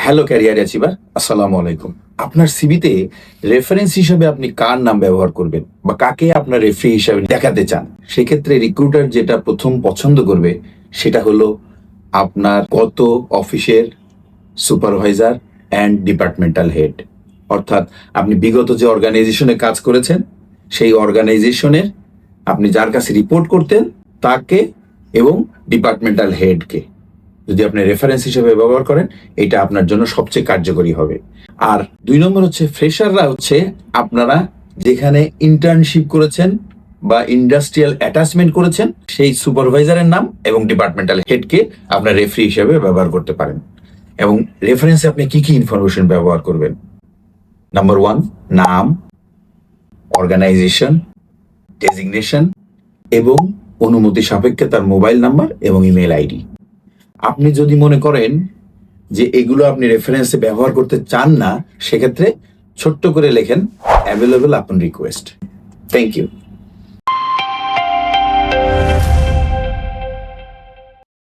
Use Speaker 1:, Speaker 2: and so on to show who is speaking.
Speaker 1: Hello career achiever, আসসালামু আলাইকুম। আপনার সিভিতে রেফারেন্স হিসেবে আপনি কার নাম ব্যবহার করবেন বা কাকে আপনার রেফারি হিসেবে দেখাতে চান, সেক্ষেত্রে রিক্রুটার যেটা প্রথম পছন্দ করবে সেটা হলো আপনার গত অফিসের সুপারভাইজার অ্যান্ড ডিপার্টমেন্টাল হেড। অর্থাৎ আপনি বিগত যে অর্গানাইজেশনে কাজ করেছেন সেই অর্গানাইজেশনের আপনি যার কাছে রিপোর্ট করতেন তাকে এবং ডিপার্টমেন্টাল হেডকে যদি আপনি রেফারেন্স হিসেবে ব্যবহার করেন, এটা আপনার জন্য সবচেয়ে কার্যকরী হবে। আর 2 নম্বর হচ্ছে ফ্রেশাররা হচ্ছে আপনারা যেখানে ইন্টার্নশিপ করেছেন বা ইন্ডাস্ট্রিয়াল অ্যাটাচমেন্ট করেছেন সেই সুপারভাইজারের নাম এবং ডিপার্টমেন্টাল হেডকে আপনার রেফারি হিসেবে ব্যবহার করতে পারেন। এবং রেফারেন্সে আপনি কি কি ইনফরমেশন ব্যবহার করবেন? নাম্বার 1, নাম, অর্গানাইজেশন, ডেজিগনেশন এবং অনুমতি সাপেক্ষে তার মোবাইল নাম্বার এবং ইমেল আইডি। আপনি যদি মনে করেন যে এগুলো আপনি রেফারেন্সে ব্যবহার করতে চান না, সেক্ষেত্রে ছোট্ট করে লেখেন অ্যাভেলেবল আপন রিকোয়েস্ট। Thank you.